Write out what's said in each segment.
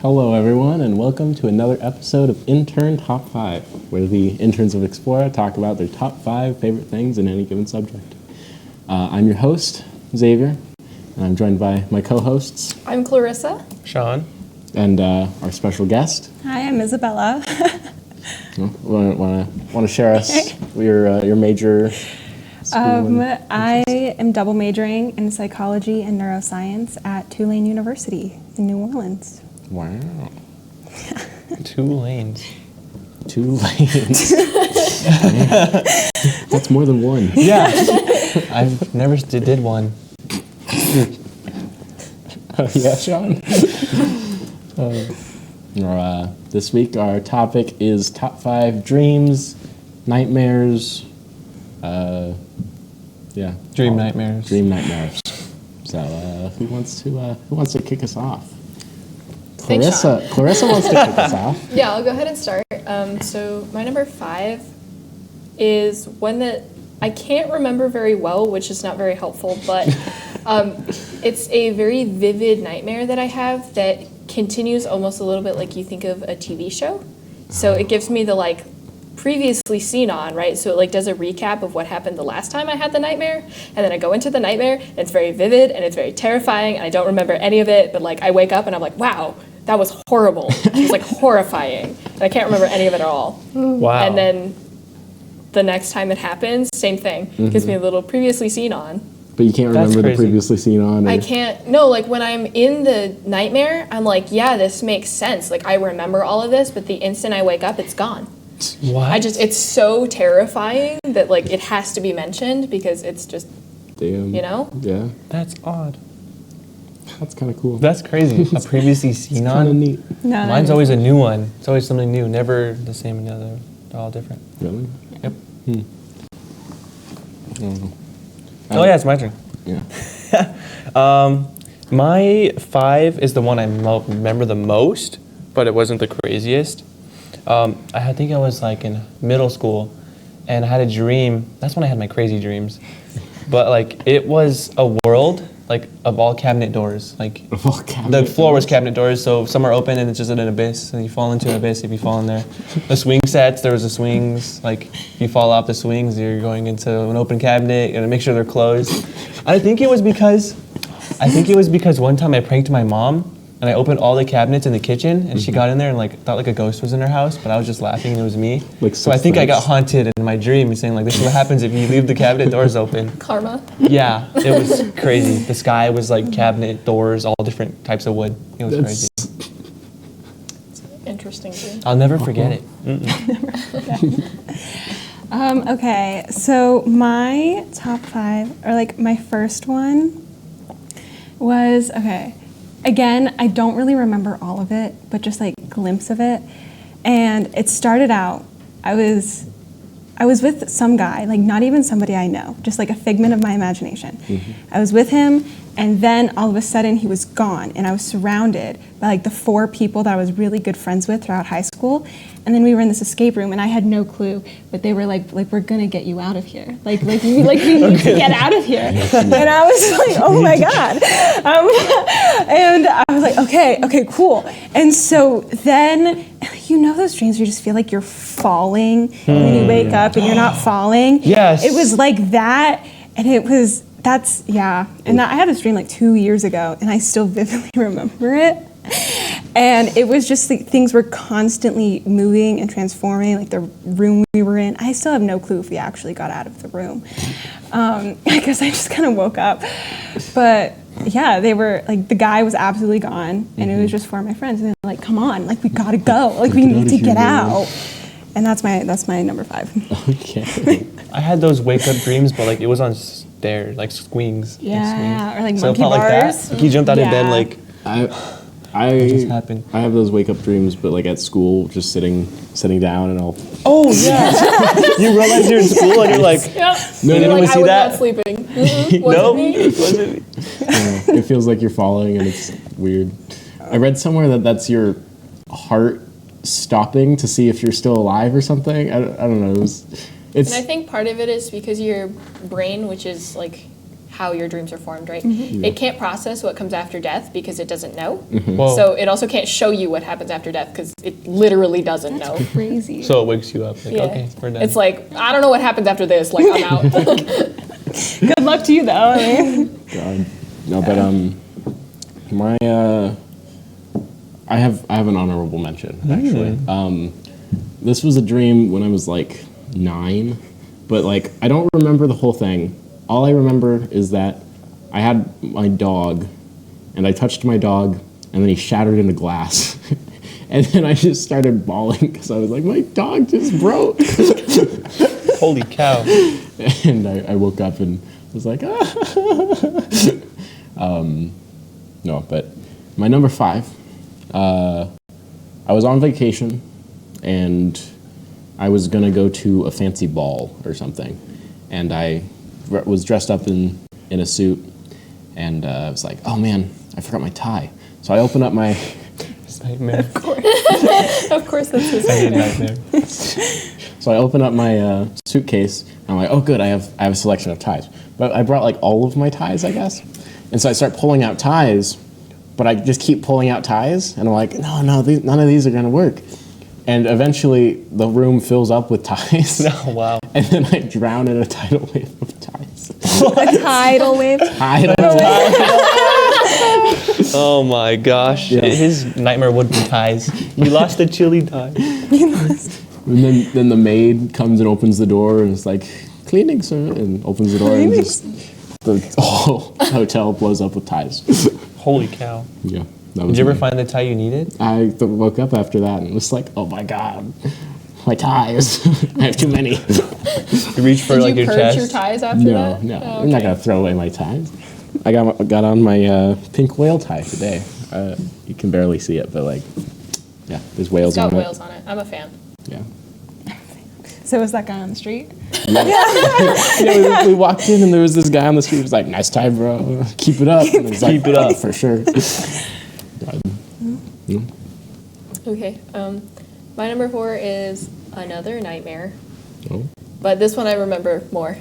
Hello, everyone, and welcome to another episode of Intern Top 5, where the interns of Explora talk about their top 5 favorite things in any given subject. I'm your host, Xavier, and I'm joined by my co-hosts. I'm Clarissa. Sean. And our special guest. Hi, I'm Isabella. Want to share us your major? I am double majoring in psychology and neuroscience at Tulane University in New Orleans. Wow. 2 lanes. 2 lanes. That's more than one. Yeah. I've never did one. Yeah, Sean? This week our topic is top 5 dreams, nightmares, Dream nightmares. Dream nightmares. So who wants to kick us off? Thanks, Sean. Clarissa wants to kick us off. Yeah, I'll go ahead and start. So my number 5 is one that I can't remember very well, which is not very helpful, but it's a very vivid nightmare that I have that continues almost a little bit like you think of a TV show. So it gives me the previously seen on, right? So it does a recap of what happened the last time I had the nightmare, and then I go into the nightmare, and it's very vivid, and it's very terrifying, and I don't remember any of it, but I wake up and I'm like, wow, that was horrible. It was horrifying, and I can't remember any of it at all. Wow. And then the next time it happens, same thing. Gives me a little previously seen on. But you can't remember the previously seen on? I can't, no, when I'm in the nightmare, I'm like, yeah, this makes sense. I remember all of this, but the instant I wake up, it's gone. What? It's so terrifying that it has to be mentioned because it's just, damn. Yeah. That's odd. That's kind of cool. That's crazy. A previously seen Kind of on? neat. No, Mine's always a new one. It's always something new. Never the same as the other. They're all different. Really? Yep. Oh, yeah, it's my turn. Yeah. My 5 is the one I remember the most, but it wasn't the craziest. I think I was in middle school, and I had a dream. That's when I had my crazy dreams. But it was a world of all cabinet doors. The floor was cabinet doors, so some are open and it's just an abyss, and you fall into an abyss if you fall in there. The swing sets, there was the swings. If you fall off the swings, you're going into an open cabinet. You gotta make sure they're closed. I think it was because one time I pranked my mom. And I opened all the cabinets in the kitchen, and she got in there and thought a ghost was in her house, but I was just laughing and it was me. So I think I got haunted in my dream, saying this is what happens if you leave the cabinet doors open. Karma. Yeah, it was crazy. The sky was cabinet doors, all different types of wood. It was crazy. It's an interesting dream. I'll never forget it. Okay, so my top 5, or my first one was, again, I don't really remember all of it, but just a glimpse of it. And it started out, I was with some guy, not even somebody I know, just a figment of my imagination. I was with him, and then all of a sudden he was gone, and I was surrounded by the 4 people that I was really good friends with throughout high school. And then we were in this escape room, and I had no clue, but they were we're gonna get you out of here. We need to get out of here. And I was oh my God. And I was okay, cool. And so then, those dreams where you just feel you're falling, and then you wake up and you're not falling. Yes. It was like that, and it was, and I had this dream 2 years ago, and I still vividly remember it. And it was just things were constantly moving and transforming, the room we were in. I still have no clue if we actually got out of the room. I guess I just kind of woke up. But yeah, they were the guy was absolutely gone, and it was just 4 of my friends. And they're come on, we gotta go, we need to get out. And that's my number 5. Okay. I had those wake up dreams, but it was on stairs, swings. Yeah, or so monkey it felt bars. That. He jumped out of bed I just happened. I have those wake up dreams, but at school, just sitting down, and I'll. Oh yeah! You realize you're in school and you're Yep. No, you're anyone I see was that? not sleeping. No, Wasn't wasn't me. It feels like you're falling, and it's weird. I read somewhere that's your heart stopping to see if you're still alive or something. I don't know. And I think part of it is because your brain, which is how your dreams are formed, right? It can't process what comes after death because it doesn't know. Whoa. So it also can't show you what happens after death because it literally doesn't know. Crazy. So it wakes you up. Like, Yeah. okay, we're done. It's like, I don't know what happens after this. Like, I'm out. Good luck to you, though. I mean. God. No, but my I have an honorable mention actually. This was a dream when I was like 9, but like I don't remember the whole thing. All I remember is that I had my dog, and I touched my dog, and then he shattered into glass, and then I just started bawling because I was like, my dog just broke, Holy cow. and I woke up and was like, no, but my number 5. I was on vacation, and I was gonna go to a fancy ball or something, and I was dressed up in a suit, and I was like, oh man, I forgot my tie. So I opened up my It's nightmare. Of course, that's his I hate nightmare. nightmare. So I open up my suitcase, and I'm like, oh good, I have a selection of ties. But I brought like all of my ties, I guess. And so I start pulling out ties, but I just keep pulling out ties, and I'm like, no, none of these are gonna work. And eventually the room fills up with ties. Oh, wow. And then I drown in a tidal wave of ties. A tidal wave. Tidal wave. Oh my gosh. Yeah. His nightmare would be ties. You lost the chili tie. And then the maid comes and opens the door and is like, cleaning, sir, and opens the door and just the whole hotel blows up with ties. Holy cow. Yeah. That was Did you ever me. find the tie you needed? I woke up after that and was like, oh my god, my ties. I have too many. You reach for Did like you your purge chest? your ties after No, that? no. Oh, I'm not okay. going to throw away my ties. I got on my pink whale tie today. You can barely see it, but like, yeah, there's whales It's got on whales it. on it. I'm a fan. Yeah. So was that guy on the street? Yeah, we walked in and there was this guy on the street who was like, nice tie, bro. Keep it up. And I was like, Keep it up. For sure. Okay. My number 4 is another nightmare, Oh. but this one I remember more.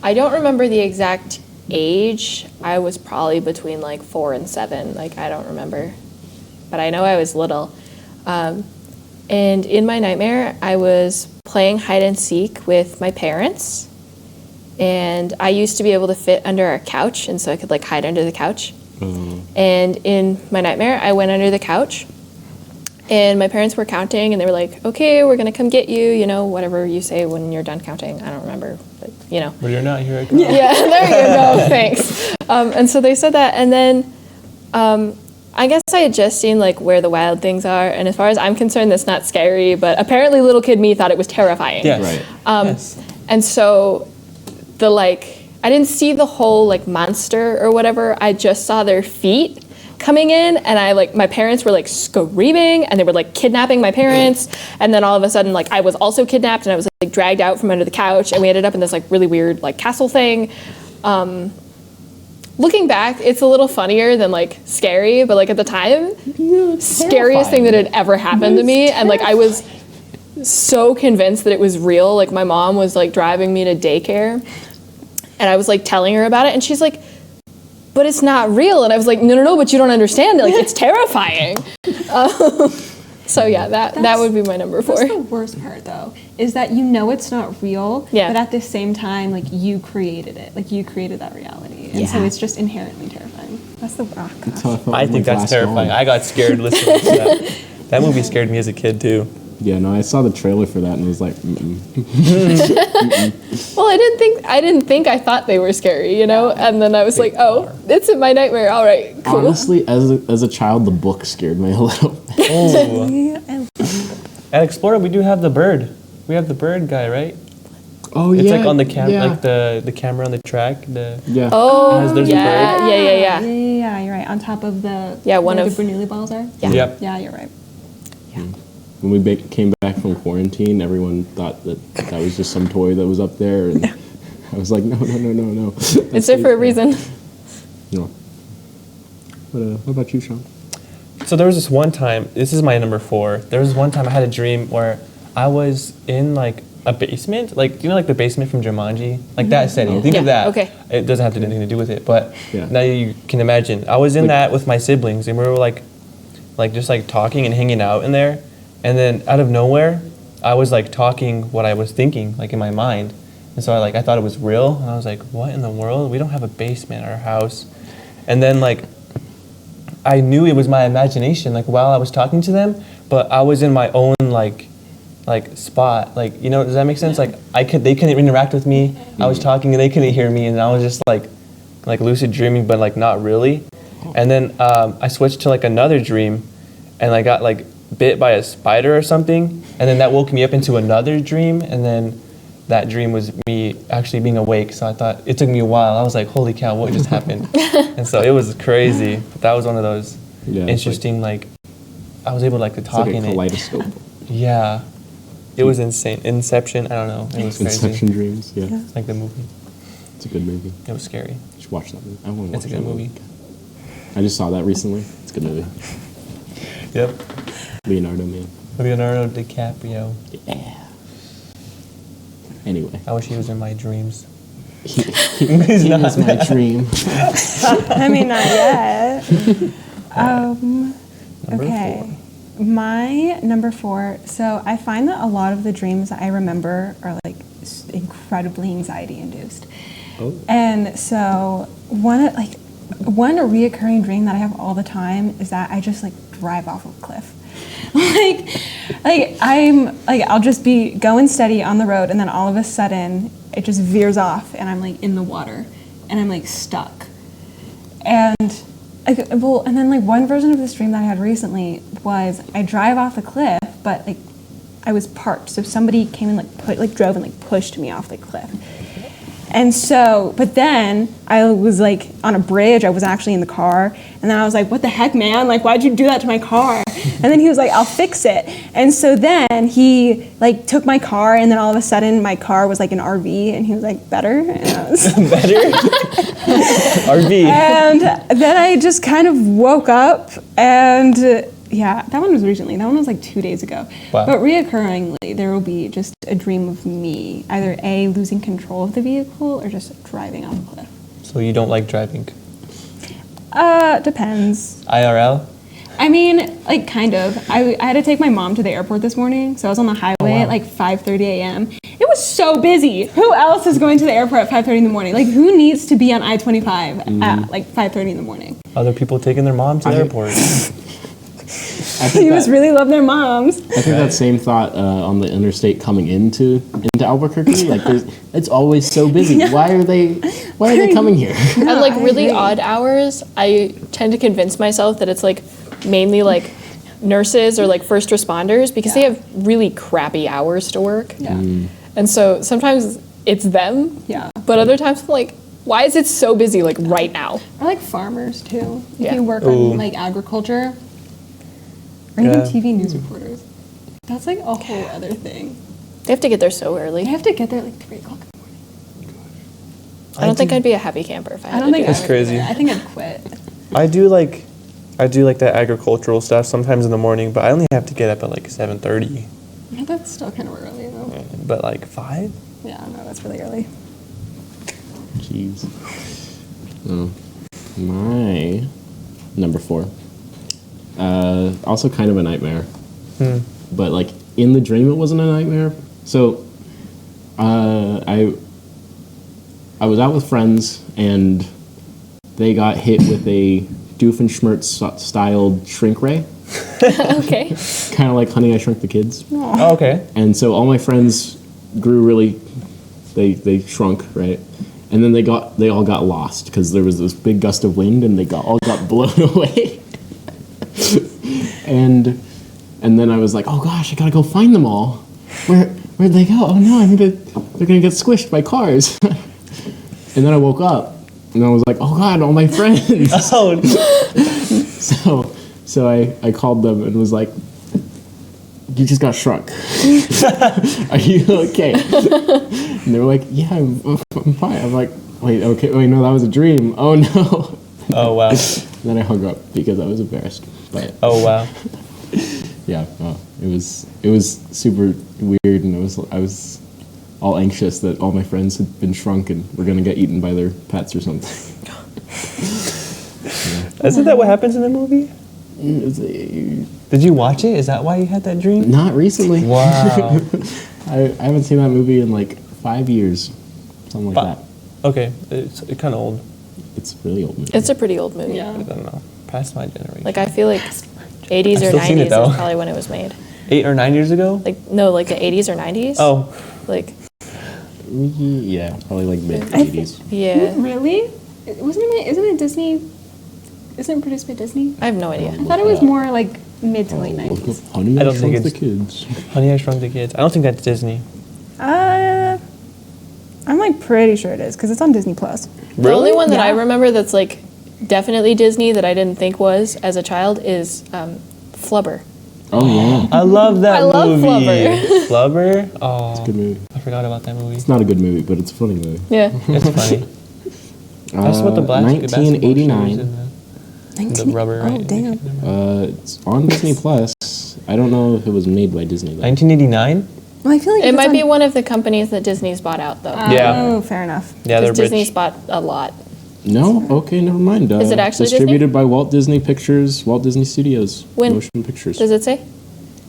I don't remember the exact age. I was probably between like 4 and 7. Like, I don't remember, but I know I was little. And in my nightmare, I was playing hide and seek with my parents, and I used to be able to fit under our couch, and so I could like hide under the couch. And in my nightmare, I went under the couch, and my parents were counting, and they were like, okay, we're gonna come get you, you know, whatever you say when you're done counting. I don't remember, but you know. But you're not here. I come. Yeah, there you go, thanks. And so they said that, and then I guess I had just seen like Where the Wild Things Are, and as far as I'm concerned, that's not scary, but apparently little kid me thought it was terrifying. Yes. Right. Yes. And so the I didn't see the whole like monster or whatever. I just saw their feet coming in, and my parents were like screaming, and they were like kidnapping my parents. And then all of a sudden, like I was also kidnapped, and I was like dragged out from under the couch, and we ended up in this like really weird like castle thing. Looking back, it's a little funnier than like scary, but like at the time, scariest thing that had ever happened to me, and like I was so convinced that it was real. Like my mom was like driving me to daycare, and I was like telling her about it, and she's like, but it's not real. And I was like, no, but you don't understand. Like, it's terrifying. So yeah, that would be my number 4. That's the worst part, though, is that you know it's not real, Yeah. but at the same time, like, you created it. Like, you created that reality. And so Yeah. it's just inherently terrifying. That's the, oh, That's how gosh. I felt I with my think that's glass terrifying. dog. I got scared listening to that. That movie scared me as a kid too. Yeah, no, I saw the trailer for that and was like, mm-mm. Well, I didn't think I thought they were scary, you know? And then I was like, oh, it's in my nightmare. All right, cool. Honestly, as a child, the book scared me a little. Oh. Yeah, I- At Explorer, we do have the bird. We have the bird guy, right? Oh It's yeah, like on the camera, yeah. like the camera on the track. The Yeah. Oh, There's a yeah, bird. yeah. Yeah, you're right. On top of the Yeah, one where of- the Bernoulli balls are. Yeah. Yep. Yeah, you're right. When we came back from quarantine, everyone thought that was just some toy that was up there, and I was like, no. It's there for a reason. No. What about you, Sean? So there was this one time. This is my number 4. There was one time I had a dream where I was in like a basement, like you know, like the basement from Jumanji, like that setting. Think of Yeah, that. okay. It doesn't have to do anything to do with it, but Yeah. now you can imagine. I was in Like- that with my siblings, and we were like just like talking and hanging out in there, and then out of nowhere, I was like talking what I was thinking, like in my mind, and so I thought it was real, and I was like, what in the world? We don't have a basement at our house, and then like I knew it was my imagination, like while I was talking to them, but I was in my own like spot, like, you know, does that make sense? Like they couldn't interact with me. I was talking and they couldn't hear me, and I was just like lucid dreaming, but like not really. And then I switched to like another dream, and I got like bit by a spider or something, and then that woke me up into another dream, and then that dream was me actually being awake. So I thought it took me a while. I was like, holy cow, what just happened? And so it was crazy. But that was one of those Yeah, it's interesting, like I was able to It's talk like a in it. kaleidoscope. Yeah. It was insane. Inception, I don't know. It was crazy. Inception dreams. Yeah. Yeah. It's like the movie. It's a good movie. It was scary. You should watch that movie. I want to watch It's a good that movie. I just saw that recently. It's a good movie. Yep. Leonardo, man. Leonardo DiCaprio. Yeah. Anyway, I wish he was in my dreams. he was my dream. I mean, not yet. Number Okay. My number 4. So I find that a lot of the dreams that I remember are like incredibly anxiety induced. Oh. And so one reoccurring dream that I have all the time is that I just like drive off of a cliff. I'll just be going steady on the road, and then all of a sudden it just veers off and I'm like in the water and I'm like stuck. And and then like one version of this dream that I had recently was I drive off the cliff, but like I was parked, so somebody came and drove and like pushed me off the cliff. And so, but then I was like on a bridge, I was actually in the car, and then I was like, what the heck, man? Like, why'd you do that to my car? And then he was like, I'll fix it. And so then he like took my car, and then all of a sudden my car was like an RV, and he was like, better? And I was Better? RV. and then I just kind of woke up, and yeah, that one was recently. That one was like 2 days ago. Wow. But reoccurringly, there will be just a dream of me either A, losing control of the vehicle, or just driving off a cliff. So you don't like driving? Depends. IRL? I mean, like kind of. I had to take my mom to the airport this morning, so I was on the highway at like 5:30 a.m. It was so busy. Who else is going to the airport at 5:30 in the morning? Like, who needs to be on I-25 at like 5:30 in the morning? Other people taking their mom to the airport. I think You must really love their moms. I think that same thought on the interstate coming into Albuquerque. Like, it's always so busy. Why are they coming here? At like I really agree. odd hours, I tend to convince myself that it's like mainly like nurses or like first responders because they Yeah. have really crappy hours to work. Yeah. And so sometimes it's them, Yeah. but other times I'm like, why is it so busy like right now? Or like farmers too. If Yeah. you work Ooh. on like agriculture. Or even Yeah. TV news reporters. That's like a whole other thing. They have to get there so early. They have to get there like 3 o'clock in the morning. I don't think I'd be a happy camper if I had I don't to think do That's that. crazy. I think I'd quit. I do like that agricultural stuff sometimes in the morning, but I only have to get up at like 7:30. Yeah, that's still kind of early though. But like 5? Yeah, no, that's really early. Jeez. Oh. My number 4. Also kind of a nightmare. But like in the dream it wasn't a nightmare. So I was out with friends and they got hit with a Doofenshmirtz styled shrink ray. Okay. Kind of like Honey, I Shrunk the Kids. Oh, okay. And so all my friends grew really, they shrunk, right? And then they all got lost because there was this big gust of wind and they all got blown away. and then I was like, oh gosh, I gotta go find them all. Where'd they go? Oh no, they're gonna get squished by cars. And then I woke up and I was like, oh god, all my friends. Oh, So I called them and was like, you just got shrunk. Are you okay? And they were like, yeah, I'm fine. I'm like, wait, no, that was a dream. Oh no. oh wow. And then I hung up because I was embarrassed. But Oh wow. yeah, it was super weird, and I was all anxious that all my friends had been shrunk and were gonna get eaten by their pets or something. Isn't that what happens in the movie? It's Did you watch it? Is that why you had that dream? not recently. Wow. I haven't seen that movie in like 5 years, something like that. Okay, it's kind of old. It's a really old movie. It's a pretty old movie. Yeah. I don't know. Past my generation. Like, I feel like 80s I've or still seen 90s it, is though. probably when it was made. 8 or 9 years ago? Like, no, like the 80s or 90s. Oh, Like, Yeah, probably like mid 80s. yeah. Really? Isn't it Disney? Isn't it produced by Disney? I have no idea. I thought it was more like mid to late Look up 90s. Honey, I I don't think Shrunk the it's- Kids. Honey, I Shrunk the Kids. I don't think that's Disney. I'm like pretty sure it is because it's on Disney Plus. The only one that I Yeah. remember that's like definitely Disney that I didn't think was as a child is Flubber. Oh yeah, I love that I love movie. Flubber. Flubber? Oh, good movie. I forgot about that movie. It's not a good movie, but it's a funny movie. Yeah. It's funny. That's what the basketball show is 1989. in the rubber. Oh right? damn! It's on Disney Plus. I don't know if it was made by Disney though. 1989? Well, I feel like It it's might on- be one of the companies that Disney's bought out though. Yeah. Oh, fair enough. Yeah, they're Because Disney's rich. bought a lot. No? Okay, never mind. Is it actually distributed by Walt Disney Pictures, Walt Disney Studios, When- Motion Pictures? Does it say?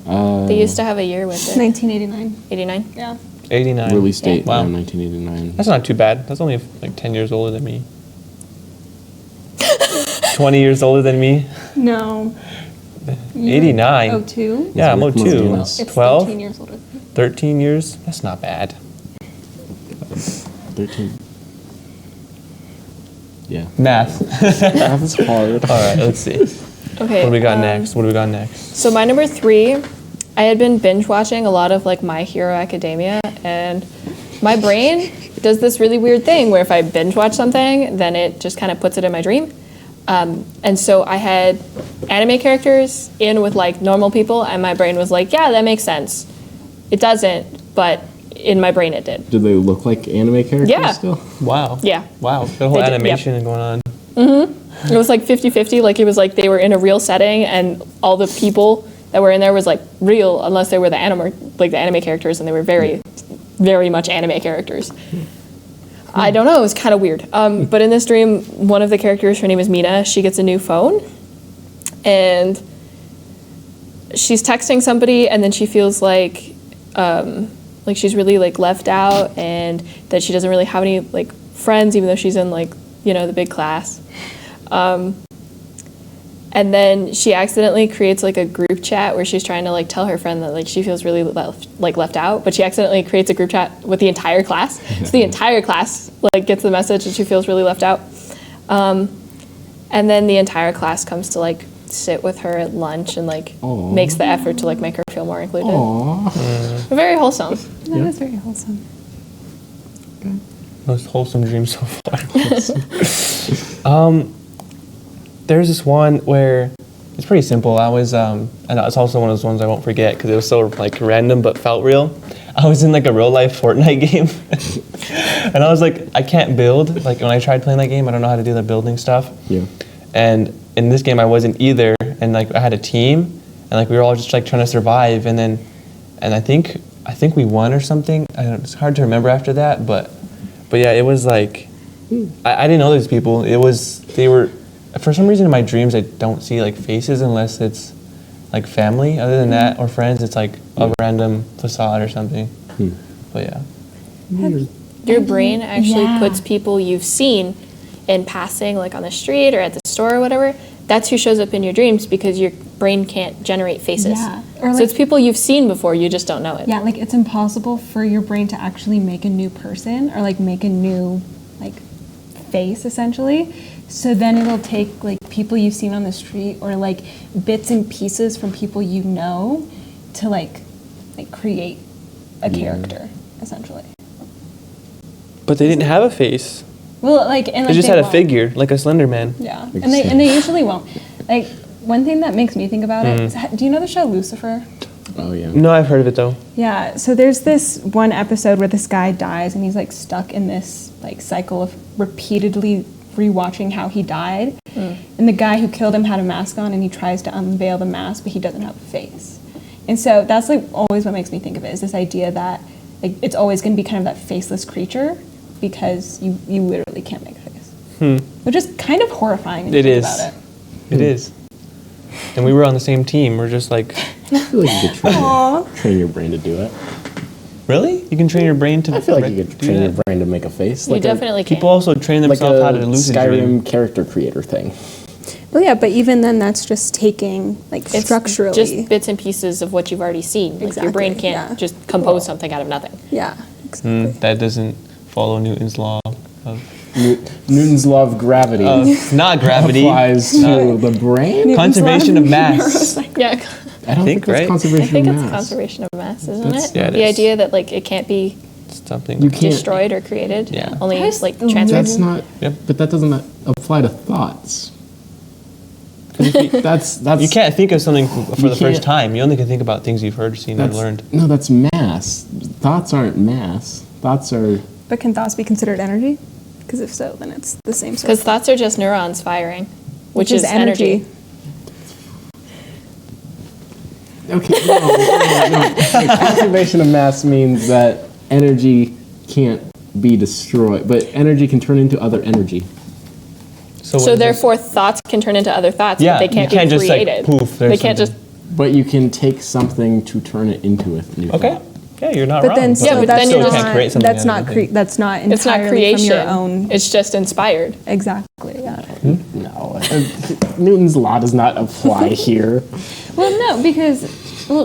Uh, They used to have a year with it. 1989. 89. Yeah. 89. release date Wow. 1989. That's not too bad. That's only like 10 years older than me. 20 years older than me. No. 89. Oh, two. Yeah, I'm It's like 02. Martinez. It's 12? 13 years older. 13 years? That's not bad. 13. Yeah. Math. Math is hard. All right, let's see. Okay. What do we got next? What do we got next? So my number 3, I had been binge watching a lot of like My Hero Academia, and my brain does this really weird thing where if I binge watch something, then it just kind of puts it in my dream. And so I had anime characters in with like normal people, and my brain was like, yeah, that makes sense. It doesn't, but in my brain it did. Do they look like anime characters Yeah. still? Wow. Yeah. Wow. The whole They did, animation going on. It was like 50-50, like it was like they were in a real setting, and all the people that were in there was like real, unless they were the anime characters, and they were very, very much anime characters. I don't know, it was kind of weird. But in this dream, one of the characters, her name is Mina, she gets a new phone, and she's texting somebody, and then she feels like she's really like left out, and that she doesn't really have any like friends, even though she's in like, you know, the big class. And then she accidentally creates like a group chat where she's trying to like tell her friend that like she feels really left out, but she accidentally creates a group chat with the entire class. So the entire class like gets the message that she feels really left out. And then the entire class comes to like sit with her at lunch and like Aw. makes the effort to like make her feel more included. Aww. Very wholesome. That is very wholesome. Most wholesome dream so far. There's this one where it's pretty simple. I was, and it's also one of those ones I won't forget because it was so like random but felt real. I was in like a real life Fortnite game, and I was like, I can't build. Like when I tried playing that game, I don't know how to do the building stuff. Yeah. And in this game, I wasn't either. And like I had a team, and like we were all just like trying to survive. And I think we won or something. I don't, it's hard to remember after that, but yeah, it was like I didn't know these people. They were for some reason in my dreams I don't see like faces unless it's like family. Other than that or friends, it's like a random facade or something. But yeah. Your brain actually Yeah. puts people you've seen in passing, like on the street or at the store or whatever. That's who shows up in your dreams because your brain can't generate faces. Yeah. Or So like- it's people you've seen before, you just don't know it. Yeah, like it's impossible for your brain to actually make a new person or like make a new like face essentially. So then it'll take like people you've seen on the street or like bits and pieces from people you know to like create a character essentially. But they didn't have a face. Well, like and They like, just had a won't. figure, like a Slender Man. Yeah, Like and they Sam. and they usually won't. Like one thing that makes me think about it is, do you know the show Lucifer? Oh yeah. No, I've heard of it though. Yeah, so there's this one episode where this guy dies and he's like stuck in this like cycle of repeatedly rewatching how he died. And the guy who killed him had a mask on and he tries to unveil the mask but he doesn't have a face. And so that's like always what makes me think of it is this idea that like it's always going to be kind of that faceless creature because you literally can't make a face, which is kind of horrifying. When you It think is. About it. It is. And we were on the same team. We're just like, I feel like you could train your brain to do it. really? You can train your brain to. I feel like you could do train your that? brain to make a face. You Like definitely can. People also train like themselves how a to lucid dream. Skyrim character creator thing. Well, yeah, but even then, that's just taking like It's structurally. just bits and pieces of what you've already seen. Like your brain Exactly, can't yeah. just compose something out of nothing. yeah, exactly. That doesn't follow Newton's law of Newton's law of gravity not gravity. applies to the brain. Conservation of mass. Yeah, I don't think think, that's right? conservation I think of it's mass. conservation of mass, isn't That's- it? yeah, it the is. idea that like it can't be Something. You can't. destroyed or created. Yeah. Only That's like the transferred. That's not. Yep. But that doesn't apply to thoughts. That's You can't think of something for You the first can't- time. You only can think about things you've heard, seen, or that's, learned. No, that's mass. Thoughts aren't mass. Thoughts are. But can thoughts be considered energy? Because if so, then it's the same sort Because of thoughts are just neurons firing, which is energy. Okay. No. Like, conservation of mass means that energy can't be destroyed, but energy can turn into other energy. So, what So is this? therefore, thoughts can turn into other thoughts, Yeah, but they can't you can't be just, like, created. poof, they there's can't something. just. But you can take something to turn it into a new Okay. thought. Yeah, you're not But wrong. then, Yeah, so but that's then you're not, just- can't create something that's out not of nothing. that's not entirely It's not creation. from your own. It's just inspired. Exactly. Yeah. No. Newton's law does not apply here. Well, no, because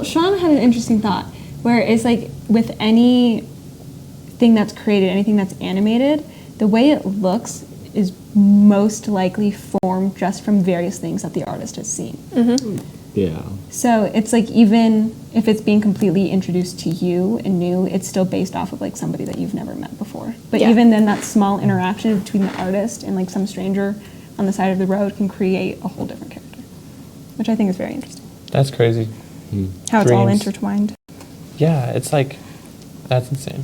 Sean had an interesting thought where it's like with anything that's created, anything that's animated, the way it looks is most likely formed just from various things that the artist has seen. Yeah. So it's like even if it's being completely introduced to you and new, it's still based off of like somebody that you've never met before. But Yeah. even then, that small interaction between the artist and like some stranger on the side of the road can create a whole different character, which I think is very interesting. That's crazy. How it's all Dreams. intertwined. Yeah, it's like, that's insane.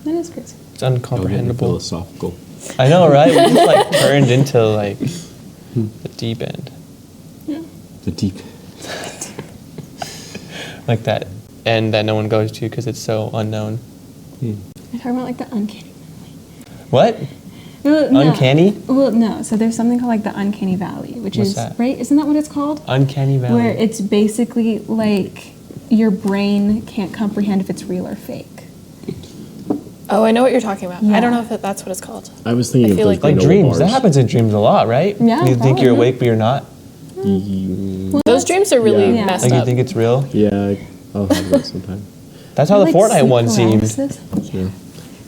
That is crazy. It's Getting uncomprehendable. philosophical. I know, right? We just like turned into like the deep end. The deep. Like that end that no one goes to because it's so unknown. You're talking about like the uncanny. What? Well, no. Uncanny? Well, no. So there's something called like the uncanny valley, which What's is that? right. Isn't that what it's called? Uncanny Valley. Where it's basically like your brain can't comprehend if it's real or fake. Oh, I know what you're talking about. Yeah. I don't know if that's what it's called. I was thinking I of feel those like- like granola dreams. That bars. happens in dreams a lot, right? Yeah, You think you're probably. awake, but you're not. Those dreams are really Yeah. messed Like you up. think it's real. Yeah, I'll have that sometime. That's how the Like Fortnite sleep one seemed. paralysis. Yeah.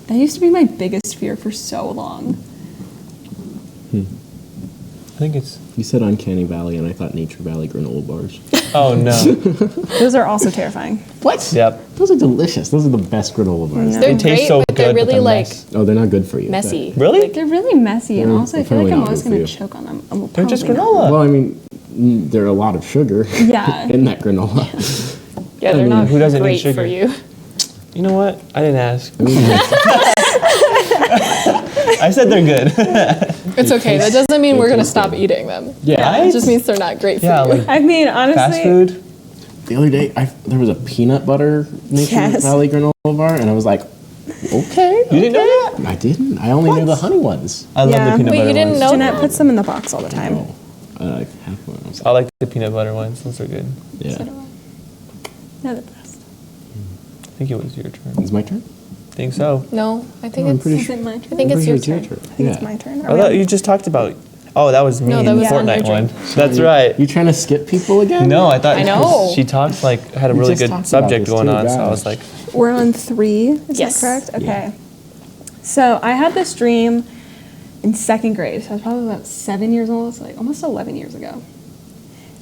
That used to be my biggest fear for so long. I think it's. You said Uncanny Valley, and I thought Nature Valley granola bars. Oh no. Those are also terrifying. What? Yep. Those are delicious. Those are the best granola bars. No. They're They taste great, so but they're good, but really the like mess. Oh, they're not good for you. messy. Really? Like, They're really messy, and also I feel like apparently I'm not always good going for to you. choke on them. Well, They're just probably granola. not. Well, I mean, there are a lot of sugar Yeah. in that granola. yeah, they're mean, not who doesn't eat great sugar? for you. You know what? I didn't ask. I mean, I said they're good. It's okay. That doesn't mean we're gonna taste stop good. eating them. Yeah. It just means they're not great for Yeah, you. like I mean, honestly, fast food. the other day, there was a peanut butter Nature Yes. Valley granola bar, and I was like, okay. You didn't know that? I didn't. I only knew the honey ones. I love Yeah. the peanut Wait, butter you didn't ones. know Jeanette that? puts them in the box all the time. Oh, I like half one. I was I like the peanut butter ones. Those are good. yeah. they're the best. I think it was your turn. It's my turn. I think so. No, I think I'm it's. pretty Is sure. it my I turn? think I'm it's pretty your sure turn. it's I think it's my turn. I thought you just talked about. Oh, that was me No, in that the was on Fortnite your one. turn. That's right. You trying to skip people again? No, I thought I know. she talked like had a We really just good talked about subject this going too, on, so I gosh. was like, We're on 3. Is Yes. that correct? Okay. So I had this dream in second grade. So I was probably about 7 years old. So like almost 11 years ago.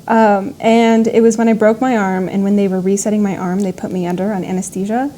And it was when I broke my arm, and when they were resetting my arm, they put me under on anesthesia.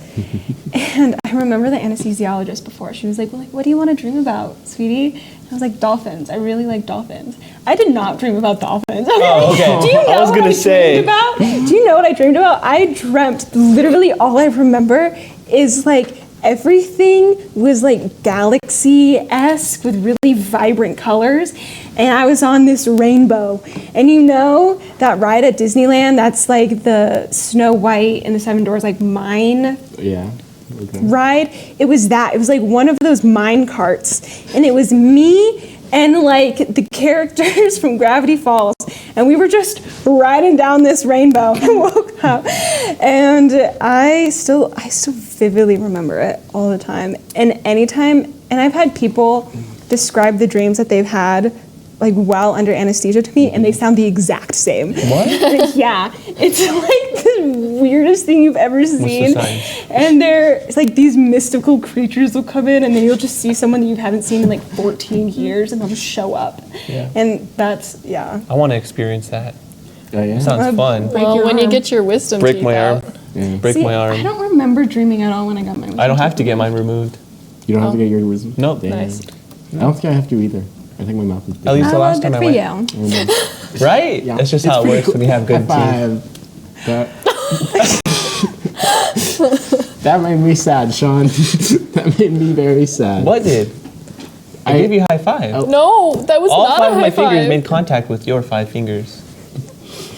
And I remember the anesthesiologist before. She was like, well, like, what do you want to dream about, sweetie? And I was like, dolphins. I really like dolphins. I did not dream about dolphins. Oh, okay. Do you know I was what gonna say. dreamed about? Do you know what I dreamed about? I dreamt, literally all I remember is like everything was like galaxy-esque with really vibrant colors. And I was on this rainbow. And you know that ride at Disneyland, that's like the Snow White and the Seven Doors, like mine. Yeah. Okay. ride. It was that. It was like one of those mine carts, and it was me and like the characters from Gravity Falls, and we were just riding down this rainbow. I woke up, and I still vividly remember it all the time. And anytime, and I've had people describe the dreams that they've had like while under anesthesia to me, and they sound the exact same. What? Yeah, it's like the weirdest thing you've ever seen. signs? And it's like these mystical creatures will come in, and then you'll just see someone that you haven't seen in like 14 years, and they'll just show up. Yeah. And that's, yeah. I want to experience that. Oh yeah. Sounds fun. Break Well, your when you arm. get your wisdom Break teeth my out. arm. Yeah. Break See, my arm. I don't remember dreaming at all when I got my wisdom I don't have teeth to get mine removed. removed. You don't have to get your wisdom. Nope. Damn. Nice. I don't think I have to either. I think my mouth is big. At least the Oh, last good time I for went. you. Right? Yeah. That's just It's how it pretty works cool. when you have good High teeth. five. That made me sad, Sean. That made me very sad. What did? I gave you a high five. Oh. No, that was All not 5 a of high my fingers five. made contact with your 5 fingers.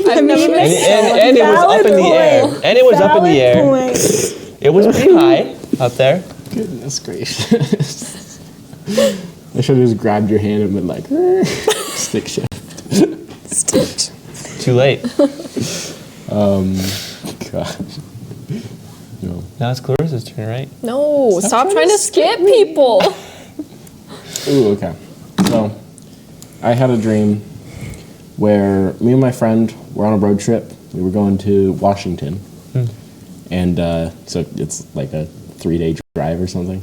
I've never And, missed and it was up in the air. And it was up in the air. Valid point. It was pretty high up there. Goodness gracious. I should have just grabbed your hand and been like, stick shift. Too late. God. No. Now it's Clarissa's turn, right? No, stop trying to skip people. Ooh, okay. So, I had a dream where me and my friend were on a road trip. We were going to Washington. And so it's like a 3-day drive or something.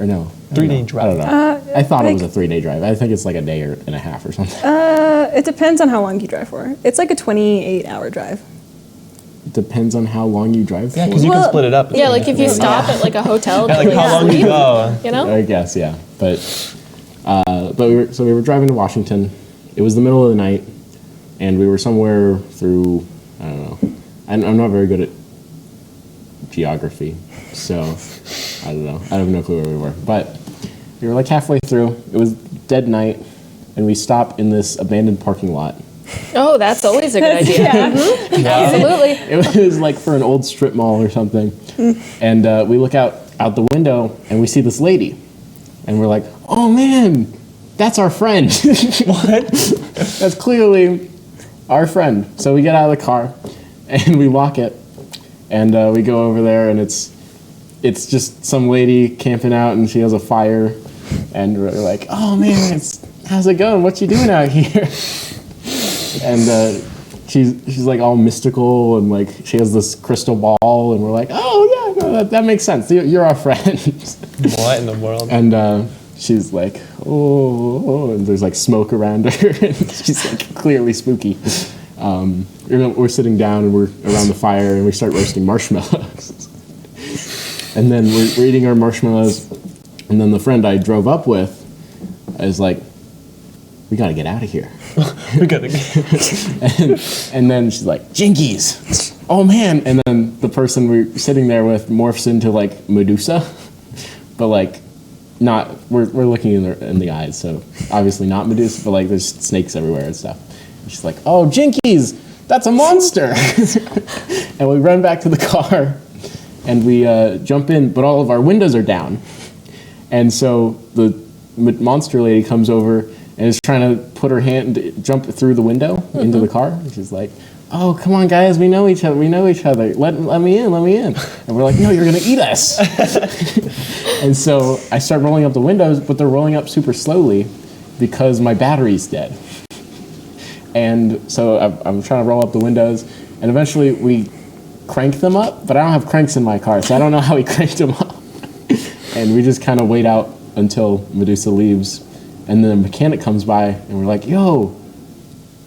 Or no. 3-day I drive. don't know. I thought it was a like- 3-day drive. I think it's like a day and a half or something. It depends on how long you drive for. It's like a 28-hour drive. Depends on how long you drive Yeah, for. because you can split it up. Yeah, like if you stop at like a hotel, Yeah, to, like how long you sleep, go. you know? I guess, yeah. But we were driving to Washington. It was the middle of the night, and we were somewhere through, I don't know. I'm not very good at geography, so I don't know. I have no clue where we were. But we were like halfway through. It was dead night, and we stop in this abandoned parking lot. Oh, that's always a good idea. Absolutely. It was like for an old strip mall or something. And we look out the window and we see this lady. And we're like, oh man, that's our friend. What? That's clearly our friend. So we get out of the car and we lock it. And we go over there and it's just some lady camping out and she has a fire. And we're like, oh man, how's it going? What you doing out here? And she's like all mystical and like she has this crystal ball and we're like, oh yeah, no, that makes sense. You're our friend. What in the world? And she's like, oh, and there's like smoke around her and she's like clearly spooky. We're sitting down and we're around the fire and we start roasting marshmallows. And then we're eating our marshmallows and then the friend I drove up with is like, we gotta get out of here. We gotta And then she's like, Jinkies! Oh man! And then the person we're sitting there with morphs into like Medusa, but like not. We're looking in the eyes, so obviously not Medusa, but like there's snakes everywhere and stuff. And she's like, oh Jinkies! That's a monster! And we run back to the car, and we jump in, but all of our windows are down, and so the monster lady comes over and is trying to put her hand, jump through the window into the car. And she's like, oh, come on, guys, we know each other. Let me in. And we're like, no, you're going to eat us. And so I start rolling up the windows, but they're rolling up super slowly because my battery's dead. And so I'm trying to roll up the windows, and eventually we crank them up, but I don't have cranks in my car, so I don't know how we cranked them up. And we just kind of wait out until Medusa leaves. And then a mechanic comes by, and we're like, yo,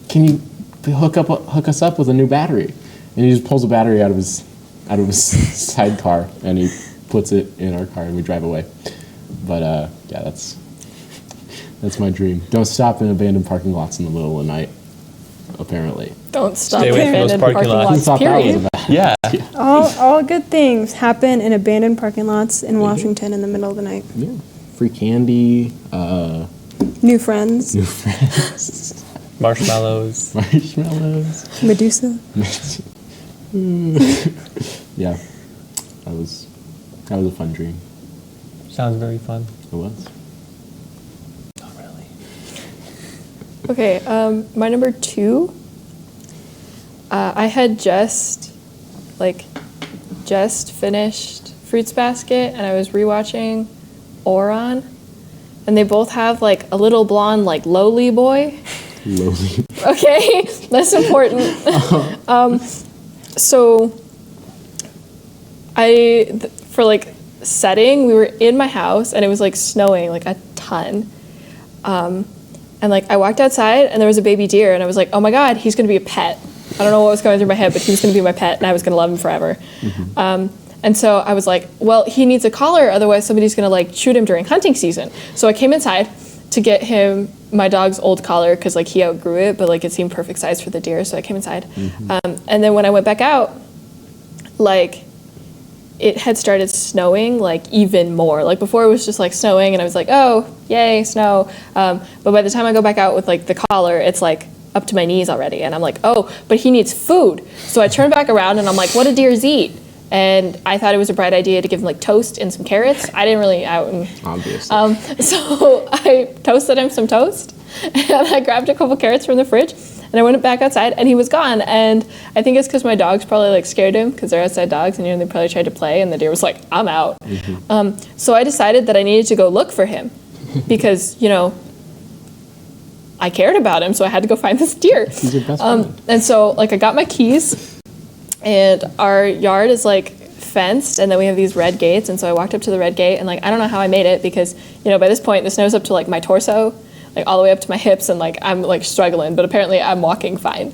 can you hook us up with a new battery? And he just pulls a battery out of his sidecar, and he puts it in our car, and we drive away. But yeah, that's my dream. Don't stop in abandoned parking lots in the middle of the night, apparently. Don't stop Stay in away from those abandoned parking parking lots. Who lots, thought that was period. about? Yeah. All good things happen in abandoned parking lots in Washington in the middle of the night. Yeah. Free candy, New friends, new friends, Marshmallows. marshmallows. Medusa. Yeah, that was That was a fun dream. Sounds very fun. It was. Not really. Okay, my number 2, I had just finished Fruits Basket, and I was rewatching Oron, and they both have like a little blonde like lowly boy. Lowly. Okay, that's important. So for like setting, we were in my house and it was like snowing like a ton. And like I walked outside and there was a baby deer and I was like, oh my God, he's gonna be a pet. I don't know what was going through my head, but he was gonna be my pet and I was gonna love him forever. And so I was like, well, he needs a collar, otherwise somebody's gonna like shoot him during hunting season. So I came inside to get him my dog's old collar because like he outgrew it, but like it seemed perfect size for the deer. So I came inside. And then when I went back out, like it had started snowing like even more. Like before it was just like snowing and I was like, oh, yay, snow. But by the time I go back out with like the collar, it's like up to my knees already. And I'm like, oh, but he needs food. So I turn back around and I'm like, what do deers eat? And I thought it was a bright idea to give him like toast and some carrots. I didn't really Obviously. So I toasted him some toast and I grabbed a couple carrots from the fridge and I went back outside and he was gone. And I think it's because my dogs probably like scared him because they're outside dogs and they probably tried to play and the deer was like, I'm out. So I decided that I needed to go look for him because, I cared about him. So I had to go find this deer. He's your best friend. And so like I got my keys and our yard is like fenced and then we have these red gates. And so I walked up to the red gate and like, I don't know how I made it because, by this point the snow's up to like my torso, like all the way up to my hips and like, I'm like struggling, but apparently I'm walking fine.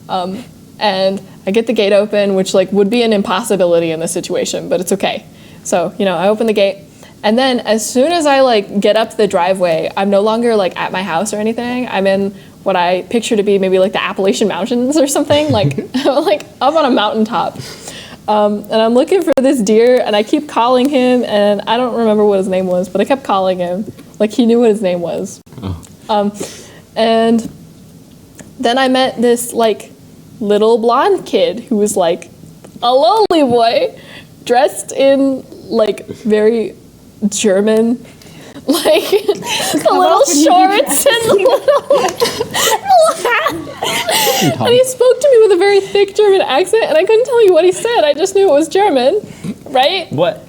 And I get the gate open, which like would be an impossibility in this situation, but it's okay. So, I open the gate and then as soon as I like get up the driveway, I'm no longer like at my house or anything. I'm in what I picture to be maybe like the Appalachian Mountains or something, like like up on a mountaintop. And I'm looking for this deer and I keep calling him and I don't remember what his name was, but I kept calling him like he knew what his name was. And then I met this like little blonde kid who was like a lowly boy dressed in like very German, like little shorts and little hat. And he spoke to me with a very thick German accent and I couldn't tell you what he said. I just knew it was German, right? What?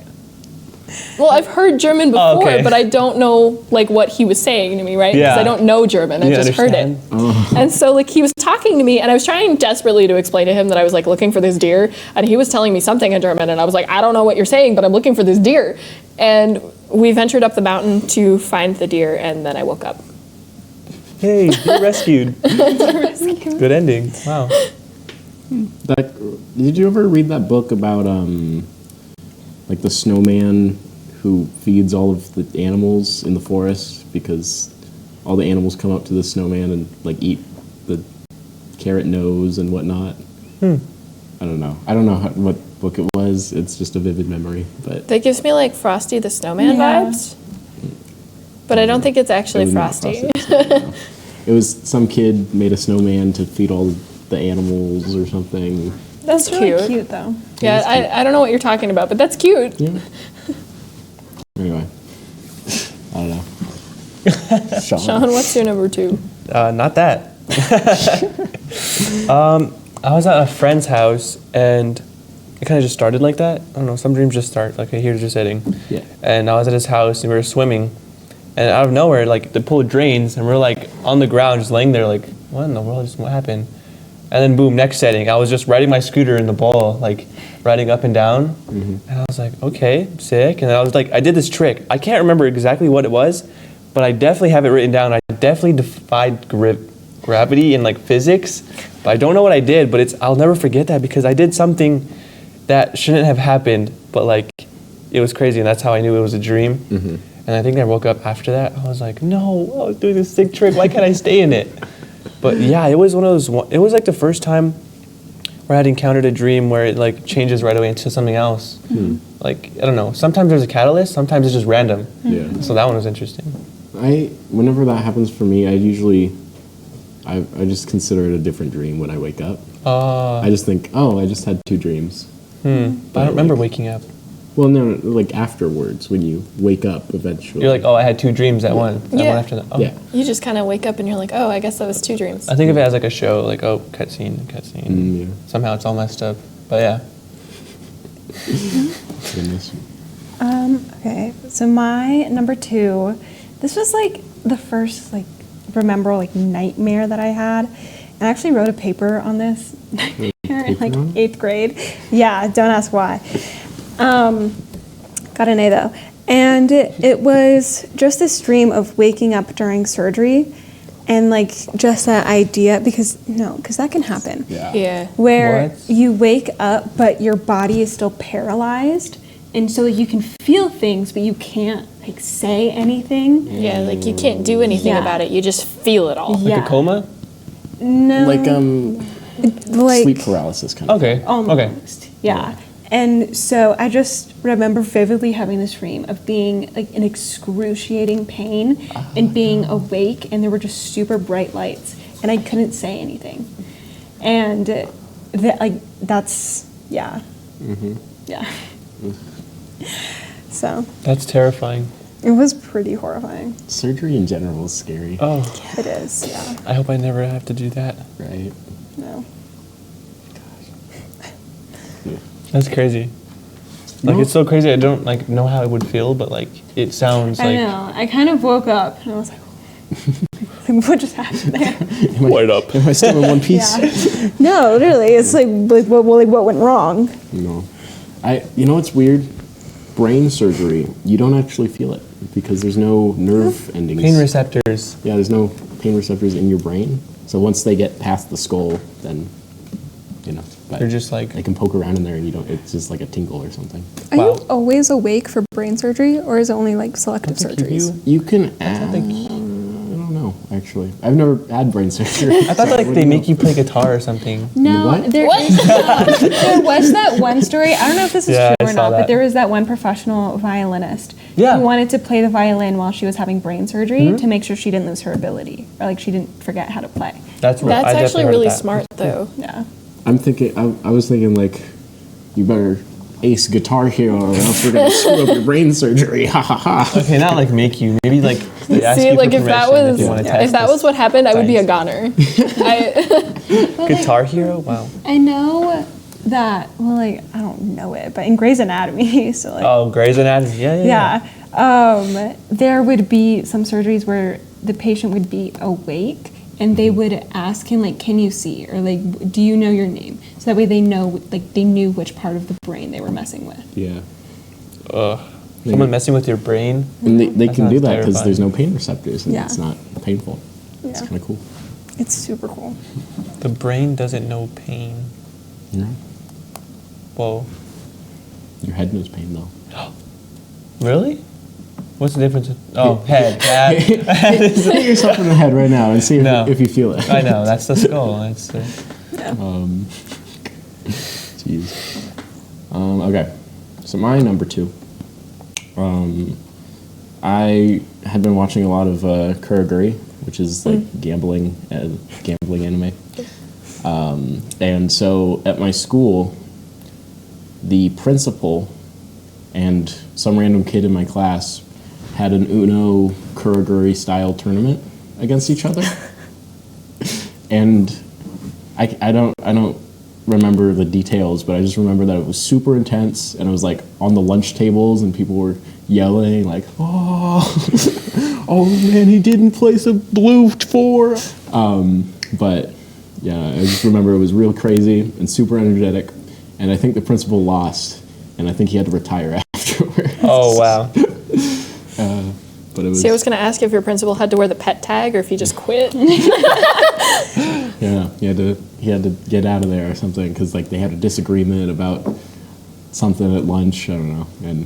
Well, I've heard German before, Oh, okay. but I don't know like what he was saying to me, right? Yeah. Because I don't know German. I You just heard it. understand? And so like he was talking to me and I was trying desperately to explain to him that I was like looking for this deer and he was telling me something in German and I was like, I don't know what you're saying, but I'm looking for this deer. And we ventured up the mountain to find the deer and then I woke up. Hey, you're rescued. Good ending. Wow. Did you ever read that book about like the snowman who feeds all of the animals in the forest because all the animals come up to the snowman and like eat the carrot nose and whatnot? I don't know. I don't know what book it was. It's just a vivid memory, but That gives me like Frosty the Snowman Yeah. vibes. But I don't think it's it actually was not Frosty. Frosty the Snowman, no. It was some kid made a snowman to feed all the animals or something. That's It's really cute. cute though. Yeah, I don't know what you're talking about, but that's cute. Yeah. Anyway, I don't know. Sean, what's your number 2? Not that. I was at a friend's house and it kind of just started like that. I don't know, some dreams just start like here just sitting. Yeah. And I was at his house and we were swimming and out of nowhere like the pool drains and we're like on the ground just laying there like what in the world just what happened? And then boom, next setting, I was just riding my scooter in the ball, like riding up and down. And I was like, okay, sick. And I was like, I did this trick. I can't remember exactly what it was, but I definitely have it written down. I definitely defied gravity and like physics, but I don't know what I did, but I'll never forget that because I did something that shouldn't have happened, but like it was crazy and that's how I knew it was a dream. And I think I woke up after that. I was like, no, I was doing this sick trick. Why can't I stay in it? But yeah, it was one of those, it was like the first time where I'd encountered a dream where it like changes right away into something else. Like, I don't know, sometimes there's a catalyst, sometimes it's just random. Yeah. So that one was interesting. Whenever that happens for me, I just consider it a different dream when I wake up. I just think, oh, I just had 2 dreams. But I don't remember waking up. Well, no, like afterwards when you wake up eventually. You're like, oh, I had two dreams at one. At Yeah. one after that. Oh. Yeah. You just kind of wake up and you're like, oh, I guess that was 2 dreams. I think of it as like a show, like, oh, cutscene, cutscene. Yeah. Somehow it's all messed up. But yeah. Goodness. Okay, so my number 2, this was like the first like nightmare that I had. And I actually wrote a paper on this nightmare in like on? 8th grade. Yeah, don't ask why. Got an A though. And it was just this dream of waking up during surgery and like just that idea because that can happen. Yeah. Yeah. Where What? you wake up but your body is still paralyzed and so you can feel things but you can't like say anything. Yeah, like you can't do anything Yeah. about it. You just feel it all. Like Yeah. a coma? No. Like like sleep paralysis kind of. Okay. almost. Okay. Yeah. And so I just remember vividly having this dream of being like in excruciating pain and being awake and there were just super bright lights and I couldn't say anything. And that's yeah. Yeah. So That's terrifying. it was pretty horrifying. Surgery in general is scary, Oh, It is, yeah. I hope I never have to do that. right? No. That's crazy. Like, it's so crazy. I don't like know how it would feel, but like it sounds I like know. I kind of woke up and I was like, like what just happened there? light up. Am I still in one piece? Yeah. No, literally, it's like what went wrong? No. You know what's weird? Brain surgery, you don't actually feel it because there's no nerve endings. Pain receptors. Yeah, there's no pain receptors in your brain. So once they get past the skull, then, but They're just like they can poke around in there and it's just like a tinkle or something. Are Wow. you always awake for brain surgery, or is it only like selective surgeries? You can add, I don't know, actually. I've never had brain surgery. I thought like they make you play guitar or something. No, What? there was that one story. I don't know if this is Yeah, I true or saw not, that. but there was that one professional violinist Yeah. who wanted to play the violin while she was having brain surgery to make sure she didn't lose her ability or like she didn't forget how to play. That's what That's I actually definitely heard really that. smart, though. Yeah. I was thinking like, you better ace Guitar Hero or else we're going to screw up your brain surgery. Ha ha ha. Okay, not like make you. Maybe like they ask See, you like for if that permission was you wanna test if that this was what happened, I would be a science. goner. I, Guitar Hero. Wow. I know that, well, like, I don't know it, but in Grey's Anatomy, so like, Oh, Grey's Anatomy. Yeah. there would be some surgeries where the patient would be awake and they would ask him like, can you see, or like, do you know your name, so that way they know, like they knew which part of the brain they were messing with. Yeah. Ugh. Someone messing with your brain. And they That can do sounds that because terrifying. there's no pain receptors and Yeah. it's not painful. It's Yeah. kind of cool. It's super cool. The brain doesn't know pain. You know? Whoa. Your head knows pain though. Really? What's the difference? Oh, head. Hit yourself in the head right now and see No. if you feel it. I know. That's the skull. That's the, Jeez. Okay. So my number 2. I had been watching a lot of Kuroguri, which is like gambling anime. And so at my school, the principal and some random kid in my class had an Uno Kuroguri style tournament against each other. And I don't remember the details, but I just remember that it was super intense and it was like on the lunch tables and people were yelling like, oh, oh man, he didn't place a blue 4. But yeah, I just remember it was real crazy and super energetic. And I think the principal lost and I think he had to retire afterwards. oh, wow. But it was, see, I was gonna ask if your principal had to wear the pet tag or if he just quit. yeah, he had to get out of there or something because like they had a disagreement about something at lunch. I don't know, and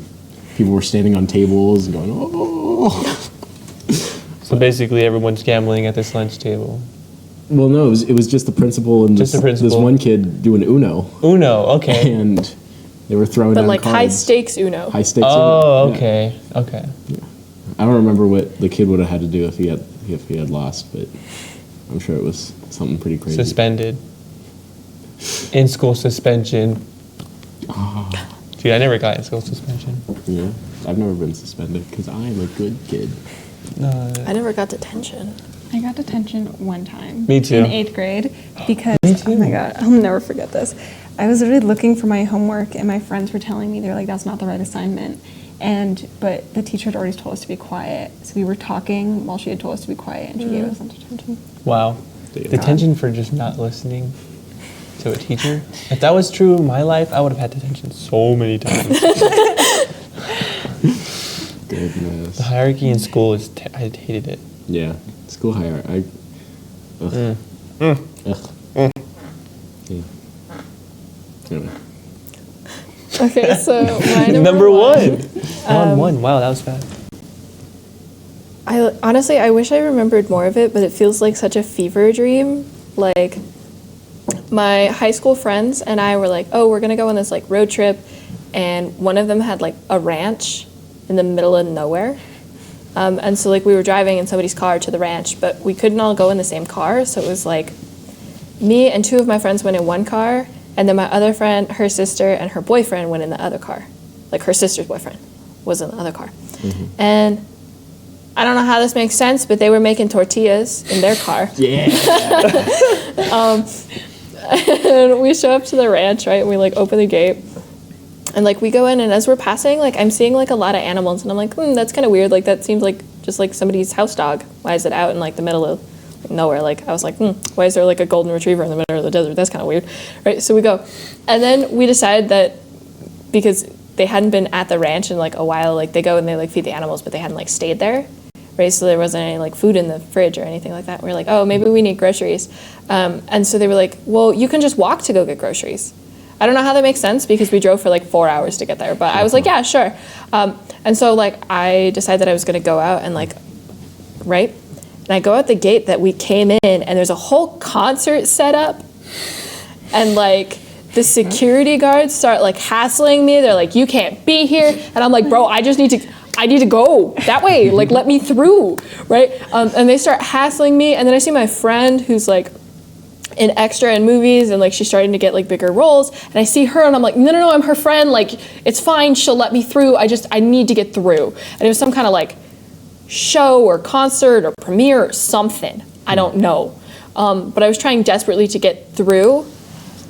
people were standing on tables and going, "Oh." So basically, everyone's gambling at this lunch table. Well, no, it was just the principal and Just the this principal. one kid doing Uno, Uno. Okay. and they were throwing But down like cards. high stakes Uno. High stakes. Oh, Uno. Yeah. okay. Okay. I don't remember what the kid would have had to do if he had lost, but I'm sure it was something pretty crazy. Suspended. In school suspension. Dude, I never got in school suspension. Yeah, I've never been suspended because I am a good kid. No. I never got detention. I got detention one time. Me too. In 8th grade because, oh my God, I'll never forget this. I was literally looking for my homework and my friends were telling me, they're like, that's not the right assignment. But the teacher had already told us to be quiet. So we were talking while she had told us to be quiet and she gave us some detention. Wow. Damn. Detention for just not listening to a teacher. If that was true in my life, I would have had detention so many times. Goodness. The hierarchy in school is, I hated it. Yeah, school hierarchy. Ugh. Ugh. Yeah. Anyway. Okay, so my Number one. One. Wow, that was fast. I wish I remembered more of it, but it feels like such a fever dream. Like, my high school friends and I were like, oh, we're gonna go on this like road trip, and one of them had like a ranch in the middle of nowhere. And so like we were driving in somebody's car to the ranch, but we couldn't all go in the same car, so it was like me and two of my friends went in one car, and then my other friend, her sister, and her boyfriend went in the other car. Like her sister's boyfriend was in the other car. And I don't know how this makes sense, but they were making tortillas in their car. Yeah. And we show up to the ranch, right? And we like open the gate. And like we go in, and as we're passing, like I'm seeing like a lot of animals, and I'm like, that's kind of weird. Like that seems like just like somebody's house dog. Why is it out in like the middle of nowhere? Like I was like, why is there like a golden retriever in the middle of the desert? That's kind of weird, right? So we go, and then we decided that because they hadn't been at the ranch in like a while, like they go and they like feed the animals, but they hadn't like stayed there, right? So there wasn't any like food in the fridge or anything like that. We were like, oh, maybe we need groceries, and so they were like, well, you can just walk to go get groceries. I don't know how that makes sense because we drove for like 4 hours to get there, but I was like, yeah, sure. And so like I decided that I was gonna go out and like, right? And I go out the gate that we came in, and there's a whole concert set up, and like the security guards start like hassling me. They're like, you can't be here. And I'm like, bro, I need to go that way. Like, let me through, right? And they start hassling me, and then I see my friend who's like an extra in movies, and like she's starting to get like bigger roles, and I see her and I'm like, no, I'm her friend, like it's fine, she'll let me through, I need to get through. And it was some kind of like show or concert or premiere or something, I don't know, but I was trying desperately to get through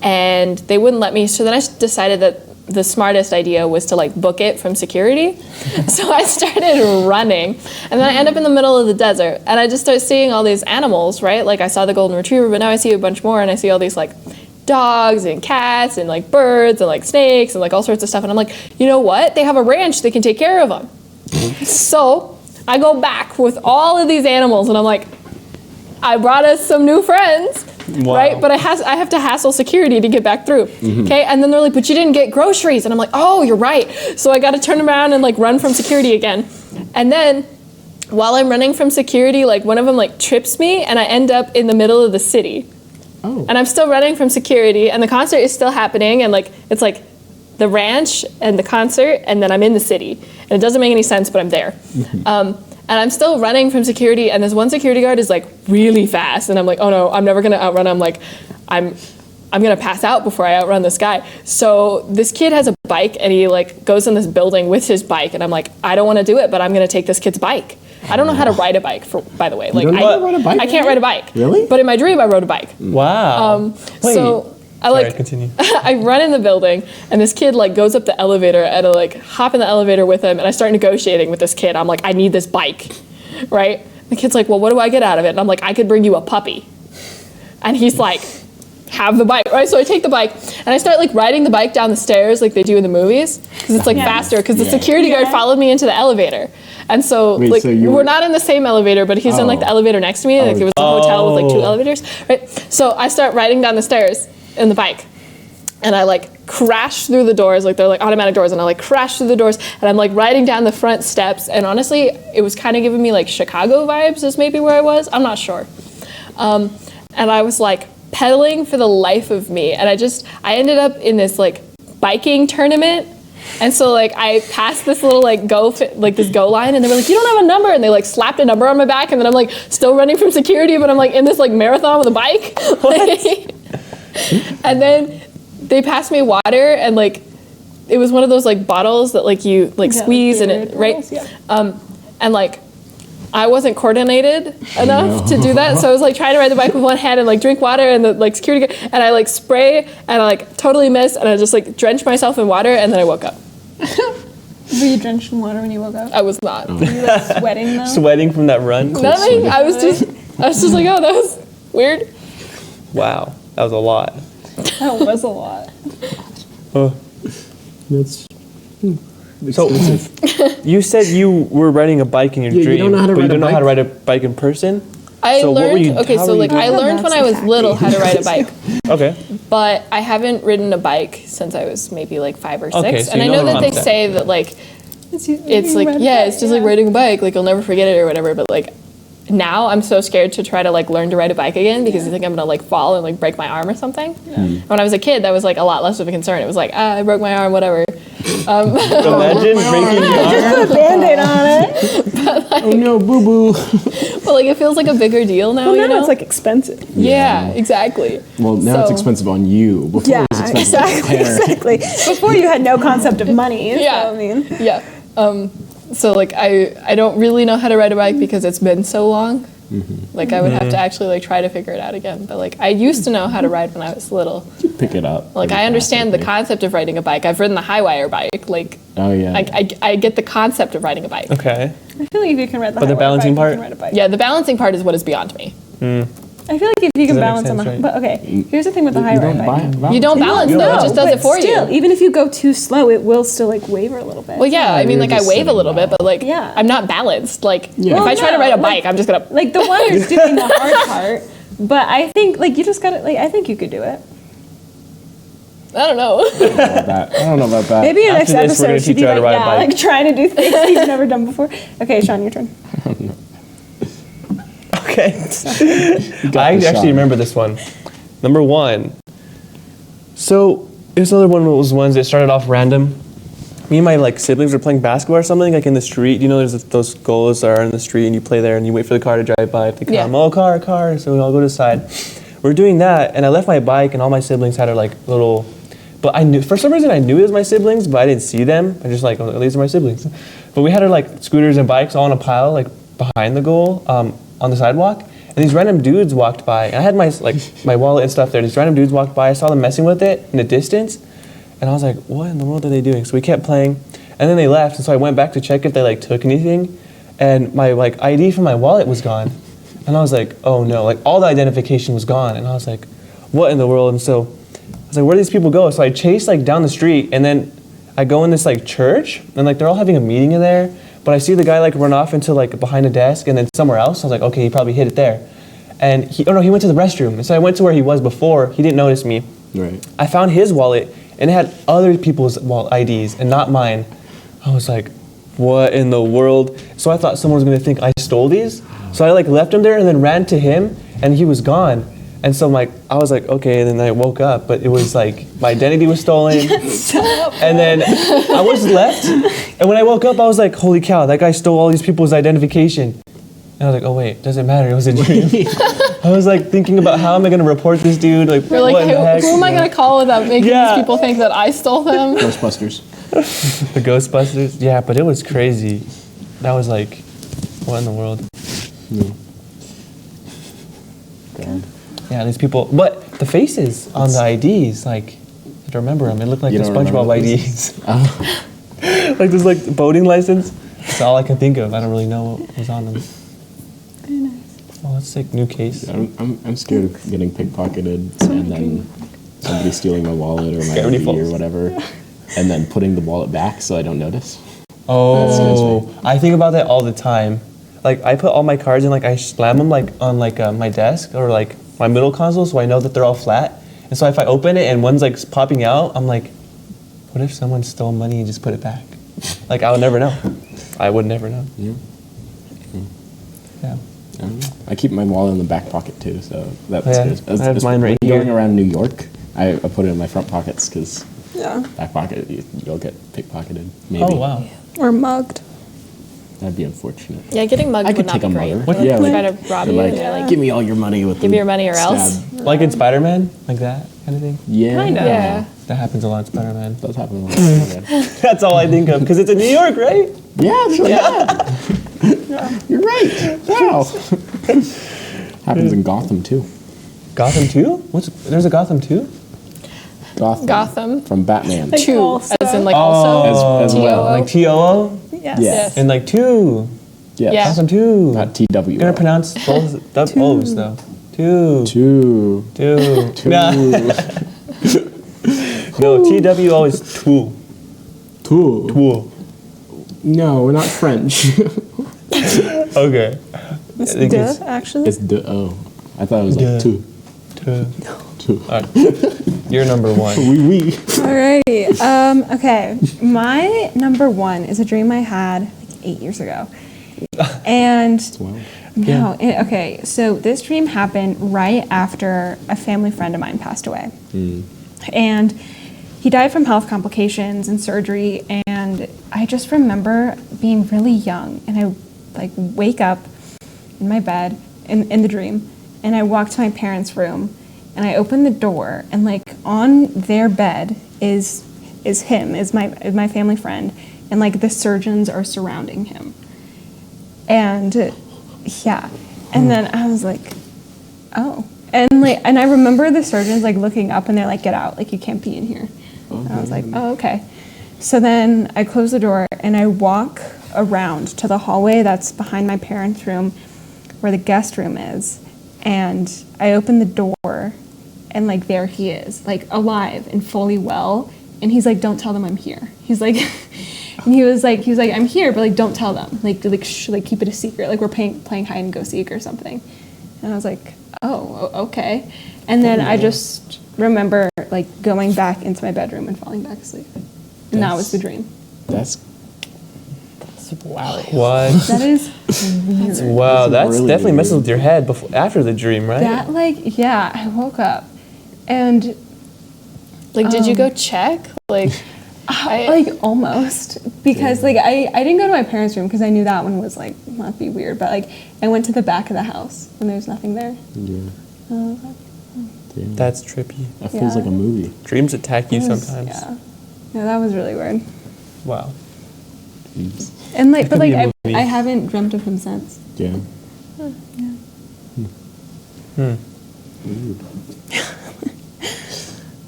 and they wouldn't let me. So then I decided that the smartest idea was to like book it from security. So I started running, and then I end up in the middle of the desert, and I just start seeing all these animals, right? Like I saw the golden retriever, but now I see a bunch more, and I see all these like dogs and cats and like birds and like snakes and like all sorts of stuff. And I'm like, you know what? They have a ranch, they can take care of them. So I go back with all of these animals, and I'm like, I brought us some new friends. Wow. Right, but I have to hassle security to get back through. Okay, and then they're like, but you didn't get groceries, and I'm like, oh, you're right. So I got to turn around and like run from security again. And then while I'm running from security, like one of them like trips me, and I end up in the middle of the city. Oh. And I'm still running from security, and the concert is still happening, and like it's like the ranch and the concert, and then I'm in the city, and it doesn't make any sense, but I'm there. And I'm still running from security, and this one security guard is like really fast, and I'm like, oh no, I'm never gonna outrun him. Like, I'm gonna pass out before I outrun this guy. So this kid has a bike, and he like goes in this building with his bike, and I'm like, I don't want to do it, but I'm gonna take this kid's bike. I don't know how to ride a bike, by the way. Like, don't know how to ride a bike? I can't ride a bike. Really? But in my dream, I rode a bike. Wow. Wait. So I Sorry, like continue. I run in the building, and this kid like goes up the elevator, and I like hop in the elevator with him, and I start negotiating with this kid. I'm like, I need this bike, right? The kid's like, well, what do I get out of it? And I'm like, I could bring you a puppy. And he's like, have the bike, right? So I take the bike, and I start like riding the bike down the stairs like they do in the movies, because it's like faster, because the security guard followed me into the elevator. And so, Wait, like, so you we're were- not in the same elevator, but he's in like the elevator next to me. Like, it was a hotel with like 2 elevators, right? So I start riding down the stairs in the bike, and I like crash through the doors, like they're like automatic doors, and I like crash through the doors, and I'm like riding down the front steps, and honestly, it was kind of giving me like Chicago vibes is maybe where I was. I'm not sure. And I was like pedaling for the life of me, and I ended up in this like biking tournament. And so like I passed this little like this go line, and they were like, you don't have a number, and they like slapped a number on my back, and then I'm like still running from security, but I'm like in this like marathon with a bike. And then they passed me water, and like it was one of those like bottles that like you like Yeah, squeeze and Gatorade it right, bottles, yeah. and like I wasn't coordinated enough to do that, so I was like trying to ride the bike with one hand and like drink water, and the like security guard, and I like spray and I like totally missed, and I just like drenched myself in water, and then I woke up. Were you drenched in water when you woke up? I was not. Were you like sweating though? Sweating from that run. Nothing. I was just like, oh, that was weird. Wow, that was a lot. That was a lot. Oh. That's So you said you were riding a bike in your Yeah, you dream, don't know how to but you ride a don't know how to bike? ride a bike in person. I So what were learned. you- Okay, how so were like you I doing? learned when I was That's little how to ride a bike, Okay. but I haven't ridden a bike since I was maybe like 5 or 6. Okay, so and I you know know the that they concept. say that like It's like yeah, it's just like riding a bike, like you'll never forget it or whatever. But like now I'm so scared to try to like learn to ride a bike again because I think I'm gonna like fall and like break my arm or something. And when I was a kid, that was like a lot less of a concern. It was like I broke my arm, whatever. Imagine breaking your arm. Put a Band-Aid on it. oh no, boo boo. But like it feels like a bigger deal now. Well, you now know? it's like expensive. yeah, exactly. Well, now it's So- expensive on you. Before Yeah, it was expensive on the exactly, parent. exactly. Before you had no concept of money. Yeah. So, I mean, Yeah. So like I don't really know how to ride a bike because it's been so long. Like I would have to actually like try to figure it out again. But like I used to know how to ride when I was little. Pick it up. Like I understand the concept of riding a bike. I've ridden the high wire bike. Like Oh yeah. I get the concept of riding a bike. Okay. I feel like if you can ride the But the highway balancing bike, part? you can ride a bike. Yeah, the balancing part is what is beyond me. I feel like if you can that make balance on the, sense, right? but okay, here's the thing with the high you ride don't bike. buy You don't balance though; it just does but it for still, you. even if you go too slow, it will still like waver a little bit. Well, yeah, I mean, you're like I just wave a sitting little bit, down. but like Yeah. I'm not balanced. Like Yeah. if I Well, try to ride a no, bike, I'm just gonna. Like the wire's doing the hard part, but I think like you just gotta like I think you could do it. I don't know. I don't know about that. Maybe your After next this, we're gonna episode should teach be you how to like ride a bike. like trying to do things that you've never done before. Okay, Sean, your turn. Okay. I the actually shot. remember this one. Number 1. So it was another one of those ones that started off random. Me and my like siblings were playing basketball or something like in the street. You know, there's those goals that are in the street, and you play there, and you wait for the car to drive by. If they come, Yeah. oh car. So we all go to the side. We're doing that, and I left my bike, and all my siblings had a like little. But I knew for some reason I knew it was my siblings, but I didn't see them. I just like, oh, these are my siblings. But we had our like scooters and bikes all in a pile like behind the goal on the sidewalk. And these random dudes walked by, and I had my like my wallet and stuff there. These random dudes walked by. I saw them messing with it in the distance, and I was like, "What in the world are they doing?" So we kept playing, and then they left. And so I went back to check if they like took anything, and my like ID from my wallet was gone, and I was like, "Oh no!" Like all the identification was gone, and I was like, "What in the world?" And so I was like, "Where do these people go?" So I chased like down the street, and then I go in this like church, and like they're all having a meeting in there. But I see the guy like run off into like behind a desk and then somewhere else. I was like, okay, he probably hid it there. And he went to the restroom. And so I went to where he was before. He didn't notice me. Right. I found his wallet and it had other people's IDs and not mine. I was like, what in the world? So I thought someone was gonna think I stole these. So I like left him there and then ran to him and he was gone. And so I was like, okay, and then I woke up, but it was like my identity was stolen. And then I was left. And when I woke up, I was like, holy cow, that guy stole all these people's identification. And I was like, oh wait, doesn't matter, it was a dream. I was like thinking about how am I gonna report this dude? Like, You're like, what in hey, the heck? who am I gonna call without making Yeah. these people think that I stole them? Ghostbusters. The Ghostbusters? Yeah, but it was crazy. That was like, what in the world? God. Yeah, these people, but the faces on the IDs, like, I don't remember them. It looked like You the don't remember SpongeBob the IDs. Oh. Like this, like boating license. That's all I can think of. I don't really know what was on them. Very nice. Oh, that's like new case. I'm scared of getting pickpocketed and then somebody stealing my wallet or my Gravity ID Falls. or whatever, and then putting the wallet back so I don't notice. Oh, I think about that all the time. Like I put all my cards in, like I slam them like on like my desk or like my middle console, so I know that they're all flat. And so if I open it and one's like popping out, I'm like, what if someone stole money and just put it back? Like I would never know. I would never know. Yeah. Yeah. I don't know. I keep my wallet in the back pocket too, so that's Yeah, good. I have mine right when going here. around New York, I put it in my front pockets because Yeah. back pocket you'll get pickpocketed. Maybe. Oh wow. Or mugged. That'd be unfortunate. Yeah, getting mugged I would could not take be a great. mugger. Like, Yeah, try like, to rob they're you like, and they're like, give me all your money with give the me your money or else. stab. Like in Spider-Man, like that kind of thing. Yeah. Kinda. Yeah. That happens a lot in Spider-Man. Does happen a lot. That's all I think of because it's in New York, right? Yeah, sure, yeah. You're right. Wow. Happens in Gotham too. Gotham 2? There's a Gotham 2? Gotham. From Batman. Two, Also. as in like Oh. also. As well. TOO. Like TOO? Yes. Yes. And like 2. Yes. Yeah. Gotham 2. Not TW. You're gonna pronounce both the O's though. 2. Two. 2. Nah. No, TWO is 2. Two. 2. No, we're not French. Okay. It's I think duh, actually. It's the oh. I thought it was Duh. like two. 2. Two. Alright. You're number 1. Oui, oui. Alrighty. Okay. My number 1 is a dream I had like 8 years ago. And Wow. no, okay. So this dream happened right after a family friend of mine passed away. And he died from health complications and surgery. And I just remember being really young. And I like wake up in my bed in the dream. And I walk to my parents' room. And I open the door. And like on their bed is him, is my family friend. And like the surgeons are surrounding him. And yeah. And then I was like, oh. And I remember the surgeons like looking up and they're like, get out, like you can't be in here. And I was like, oh, okay. So then I close the door and I walk around to the hallway that's behind my parents' room where the guest room is. And I open the door and like there he is, like alive and fully well. And he's like, don't tell them I'm here. He's like, and he was like, I'm here, but like, don't tell them. Like keep it a secret. Like we're playing hide and go seek or something. And I was like, oh, okay. And then I just remember like going back into my bedroom and falling back asleep. And that was the dream. That's Wow. What? That is weird. Wow, that's really definitely weird. messes with your head after the dream, right? That like, yeah, I woke up and Like, did you go check? Like, like almost because like I didn't go to my parents' room because I knew that one was like might be weird, but like I went to the back of the house and there's nothing there. yeah. Damn. That's trippy. That feels yeah. like a movie. Dreams attack you It was- sometimes. Yeah. Yeah, that was really weird. Wow. Jeez. And like, but could be like a movie. I haven't dreamt of him since. Yeah.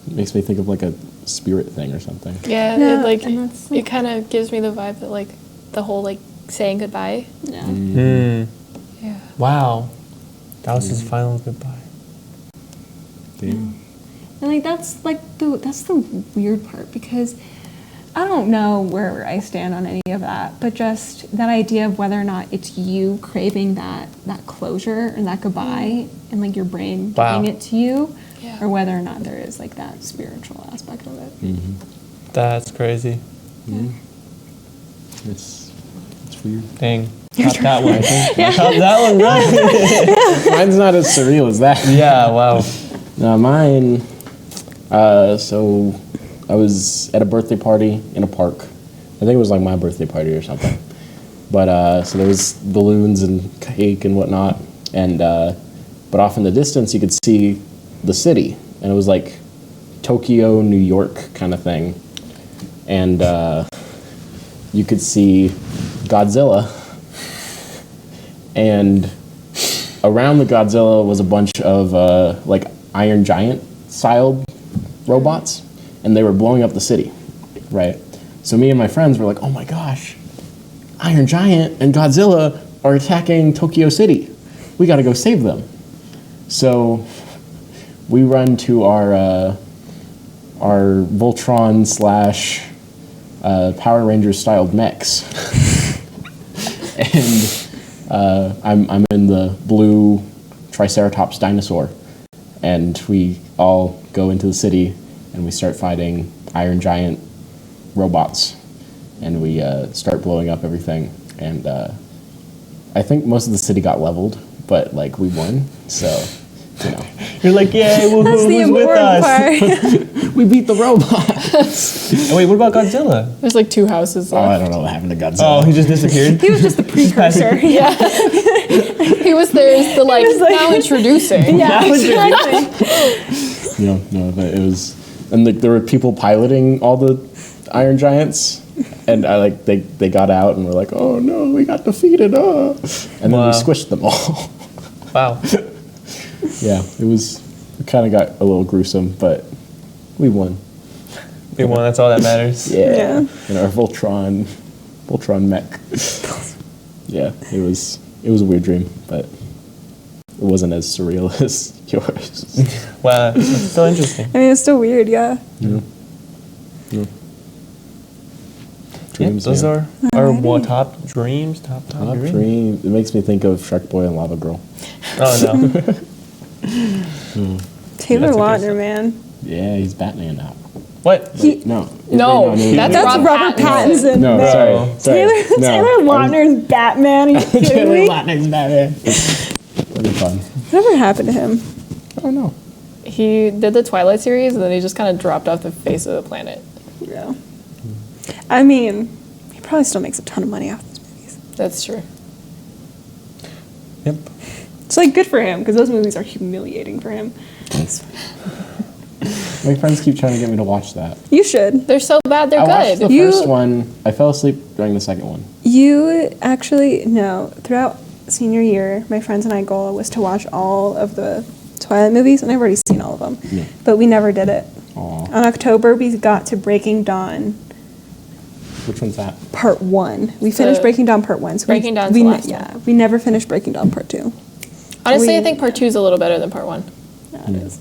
Makes me think of like a spirit thing or something. yeah, Yeah, it like and that's, it kind of gives me the vibe that like the whole like saying goodbye. Yeah. Hmm. Yeah. Wow. That was his final goodbye. Damn. And like that's the weird part because I don't know where I stand on any of that, but just that idea of whether or not it's you craving that closure and that goodbye and like your brain Wow. giving it to you, Yeah. or whether or not there is like that spiritual aspect of it. That's crazy. It's weird. Dang. Top that one. Top that one, right? Mine's not as surreal as that. Yeah, wow. Mine. So I was at a birthday party in a park. I think it was like my birthday party or something. But so there was balloons and cake and whatnot, and but off in the distance you could see the city, and it was like Tokyo, New York kind of thing, and you could see Godzilla, and around the Godzilla was a bunch of like Iron Giant styled robots, and they were blowing up the city, right? So me and my friends were like, oh my gosh, Iron Giant and Godzilla are attacking Tokyo City. We gotta go save them. So we run to our Voltron slash Power Rangers styled mechs. And I'm in the blue Triceratops dinosaur. And we all go into the city and we start fighting Iron Giant robots. And we start blowing up everything. And I think most of the city got leveled, but like we won. So, you know. You're like, yay, woohoo, That's the who's with important us? part. We beat the robots. Oh, wait, what about Godzilla? There's like two houses Oh, I left. don't know what happened to Godzilla. Oh, he just disappeared? He was just the precursor. Yeah. He was there as the like, was like- now introducing. Yeah, exactly. No, but it was, and there were people piloting all the Iron Giants, and they got out and were like, oh no, we got defeated, and then Wow. we squished them all. Wow. Yeah, it kind of got a little gruesome, but we won. We won. That's all that matters. Yeah. And our Voltron mech. Yeah, it was a weird dream, but it wasn't as surreal as yours. Wow. That's so interesting. I mean, it's still weird, yeah. Yeah. Dreams. Those yeah. are our top dreams. Top Top dreams. dream. It makes me think of Shrek Boy and Lava Girl. Oh no. Taylor That's Lautner, man. Yeah, he's Batman now. What? No. No, that's That's Rob Robert Pattinson. No, man. sorry. Taylor, No, Taylor Lautner's Batman. Are you kidding Taylor me? Lautner's Batman. That'd be fun. Whatever happened to him? Oh no. He did the Twilight series, and then he just kind of dropped off the face of the planet. Yeah. I mean, he probably still makes a ton of money off these movies. That's true. Yep. It's like good for him because those movies are humiliating for him. My friends keep trying to get me to watch that. You should. They're so bad, they're I watched good. the You- first one. I fell asleep during the second one. You actually no. Throughout senior year, my friends and I goal was to watch all of the Twilight movies, and I've already seen all of them. Yeah. But we never did it. Aw. On October, we got to Breaking Dawn Which one's that? Part 1. We finished Breaking Dawn Part 1. So Breaking Dawn's we the last yeah, we never finished Breaking Dawn Part 2. Honestly, We- I think part 2 is a little better than part 1. Yeah, it is.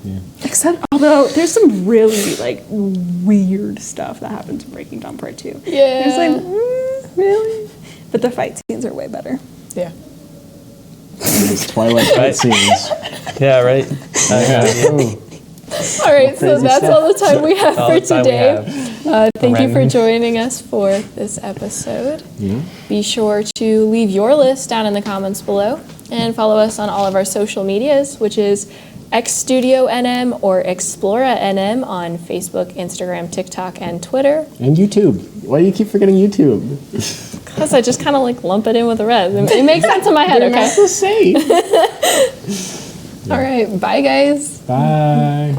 Yeah. Except, although there's some really like weird stuff that happens in Breaking Dawn Part 2. Yeah. It's like, really? But the fight scenes are way better. Yeah. These Twilight fight scenes. Yeah. Right. Oh. All right, so Crazy that's stuff. all the time we have All for the time we today. have. Thank you for Random. joining us for this episode. Yeah. Be sure to leave your list down in the comments below and follow us on all of our social medias, which is XStudioNM or ExploraNM on Facebook, Instagram, TikTok, and Twitter. And YouTube. Why do you keep forgetting YouTube? Because I just kind of like lump it in with the rest. It makes sense in my head, okay? the same. All right, bye guys. Bye.